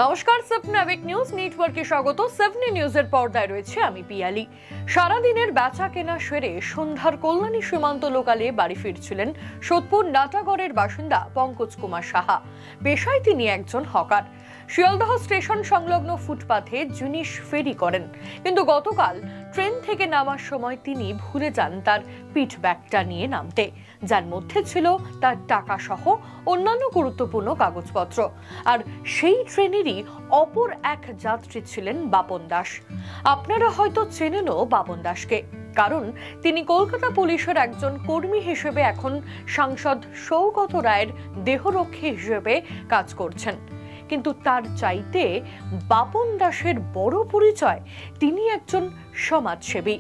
নমস্কার, স্বপ্নাবিক নিউজ নেটওয়ার্কে স্বাগত। স্বপ্নি নিউজের পর্দায় রয়েছে আমি পিয়ালি। সারাদিনের বেচা কেনা সেরে সন্ধ্যার কল্যাণী সীমান্ত লোকালে বাড়ি ফিরছিলেন সোদপুর নাটাগড়ের বাসিন্দা পঙ্কজ কুমার সাহা। পেশায় তিনি একজন হকার। শিয়ালদহ স্টেশন সংলগ্ন ফুটপাথে জিনিস ফেরি করেন, কিন্তু গতকাল ট্রেন থেকে নামার সময় তিনি ভুলে যান তার পিঠ ব্যাগটা নিয়ে নামতে, যার মধ্যে ছিল তার টাকা সহ অন্যান্য গুরুত্বপূর্ণ কাগজপত্র। আর সেই ট্রেনেরই অপর এক যাত্রী ছিলেন বাপন দাস। আপনারা হয়তো চেনেনও বাপন দাসকে, কারণ তিনি কলকাতা পুলিশের একজন কর্মী হিসেবে এখন সাংসদ সৌগত রায়ের দেহরক্ষী হিসেবে কাজ করছেন। কিন্তু তার চাইতে বাপন দাসের বড় পরিচয়, তিনি একজন সমাজসেবী।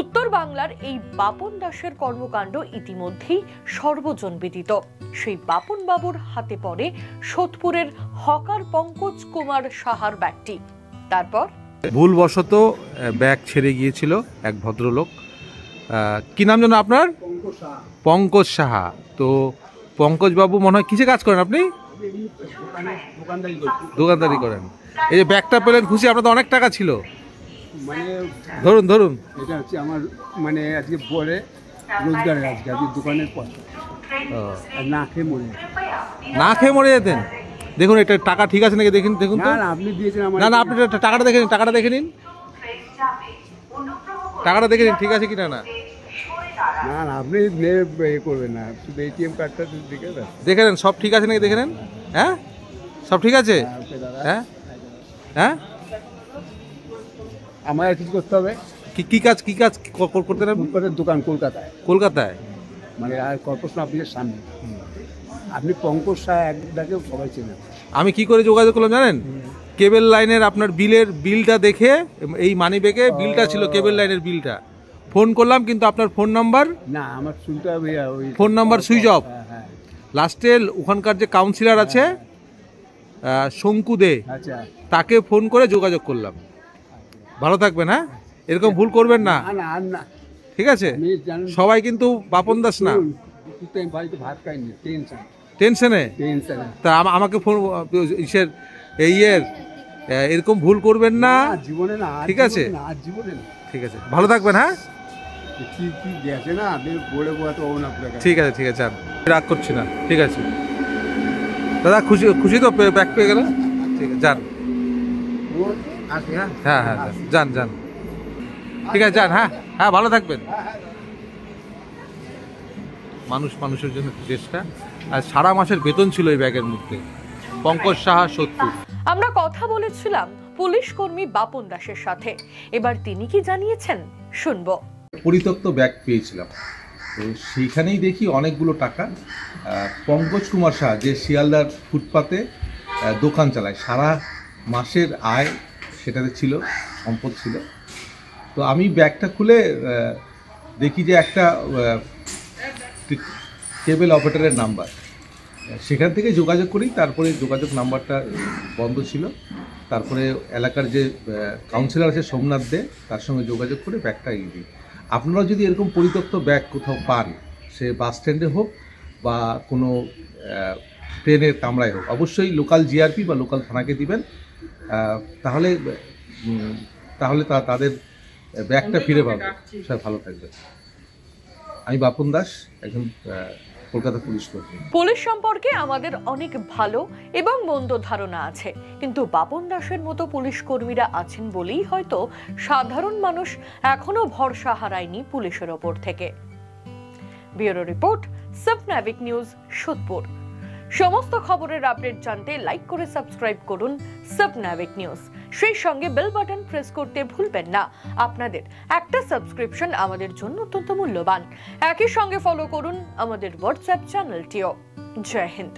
উত্তর বাংলার এই বাপন দাসের কর্মকাণ্ড ইতিমধ্যেই সর্বজনবিদিত। সেই বাপন বাবুর হাতে পড়ে সোদপুরের হকার পঙ্কজ কুমার সাহার ব্যাগটি। তারপর ভুলবশত ব্যাগ ছেড়ে গিয়েছিল এক ভদ্রলোক। কি নাম যেন আপনার? পঙ্কজ সাহা। তো পঙ্কজ বাবু মনে হয় কিসে কাজ করেন আপনি? দোকানদারি করেন। এই যে ব্যাগটা পেলেন, খুশি? আপনার তো অনেক টাকা ছিল। মানে ধরুন এটা হচ্ছে আমার মানে আজকে পরে রোজগারের আজকে দোকানের পয়সা। না খেয়ে মরে যেতেন। দেখুন এটা টাকা ঠিক আছে নাকি দেখুন তো। না আপনি দিয়েছেন আমার। না আপনি টাকাটা দেখে নিন, টাকাটা দেখে নিন, টাকাটা দেখে নিন ঠিক আছে কিনা। না আপনি করবেন না, শুধু এটিএম কার্ডটা দেখে নেন সব ঠিক আছে নাকি দেখে নেন। হ্যাঁ সব ঠিক আছে। হ্যাঁ হ্যাঁ আমার কিছু করতে হবে। কি কাজ করতে হবে? দোকান কলকাতায় মানে কর্পোরেশন অফিসের সামনে। আপনি পঙ্কজ শাহ একটাকে সবাই চেনেন। আমি কি করে যোগাযোগ করলাম জানেন? কেবল লাইনের আপনার বিলটা দেখে, এই মানি ব্যাগে বিলটা ছিল, কেবল লাইনের বিলটা। ফোন করলাম কিন্তু আপনার ফোন নাম্বার না আমার শুনতে হবে, ফোন নাম্বার সুইচ অফ। লাস্টে ওখানকার যে কাউন্সিলর আছে শঙ্কু দে, তাকে ফোন করে যোগাযোগ করলাম। ভালো থাকবেন। হ্যাঁ, এরকম ভুল করবেন না, ঠিক আছে? সবাই কিন্তু বাপন দাস না। টেনশনে তা আমাকে ফোন এরকম ভুল করবেন না, জীবনে না, ঠিক আছে? ঠিক আছে, ভালো থাকবেন। হ্যাঁ ঠিক আছে যান, রাগ করছি না, ঠিক আছে দাদা। খুশি তো ব্যাগ পেয়ে গেল? ঠিক আছে যান। হ্যাঁ যান ঠিক আছে যান। হ্যাঁ ভালো থাকবেন। মানুষের জন্য চেষ্টা। আর সারা মাসের বেতন ছিল এই ব্যাগের মধ্যে। পঙ্কজ সাহা, সোদপুর। আমরা কথা বলেছিলাম পুলিশ কর্মী বাপন দাসের সাথে। এবার তিনি কি জানিয়েছেন শুনবো। পরিত্যক্ত ব্যাগ পেয়েছিলাম, তো সেইখানেই দেখি অনেকগুলো টাকা। পঙ্কজ কুমার সাহা যে শিয়ালদার ফুটপাতে দোকান চালায়, সারা মাসের আয় সেটাতে ছিল, সম্পদ ছিল। তো আমি ব্যাগটা খুলে দেখি যে একটা কেবল অপারেটরের নাম্বার। সেখান থেকে যোগাযোগ করি, তারপরে যোগাযোগ নাম্বারটা বন্ধ ছিল। তারপরে এলাকার যে কাউন্সিলর আছে সোমনাথ দে, তার সঙ্গে যোগাযোগ করে ব্যাগটা এগিয়ে দিই। আপনারা যদি এরকম পরিত্যক্ত ব্যাগ কোথাও পান, সে বাস স্ট্যান্ডে হোক বা কোনো ট্রেনের কামরায় হোক, অবশ্যই লোকাল জিআরপি বা লোকাল থানাকে দিবেন। তাহলে তাদের ব্যাগটা ফিরে পাবে, সবাই ভালো থাকবে। আমি বাপন দাস, একজন কলকাতা পুলিশ কর্মী। পুলিশ সম্পর্কে আমাদের অনেক ভালো এবং মন্দ ধারণা আছে, কিন্তু বাপন দাসের মতো পুলিশ কর্মীরা আছেন বলেই হয়তো সাধারণ মানুষ এখনো ভরসা হারায়নি পুলিশের ওপর থেকে। ব্যুরো রিপোর্ট, স্বপ্নাবিক নিউজ, সোদপুর। সমস্ত খবরের আপডেট জানতে লাইক করে সাবস্ক্রাইব করুন স্বপ্নাবিক নিউজ। সেই সঙ্গে বেল বাটন প্রেস করতে ভুলবেন না। আপনাদের একটা সাবস্ক্রিপশন আমাদের জন্য অত্যন্ত মূল্যবান। একই সঙ্গে ফলো করুন আমাদের হোয়াটসঅ্যাপ চ্যানেলটিও। জয় হিন্দ।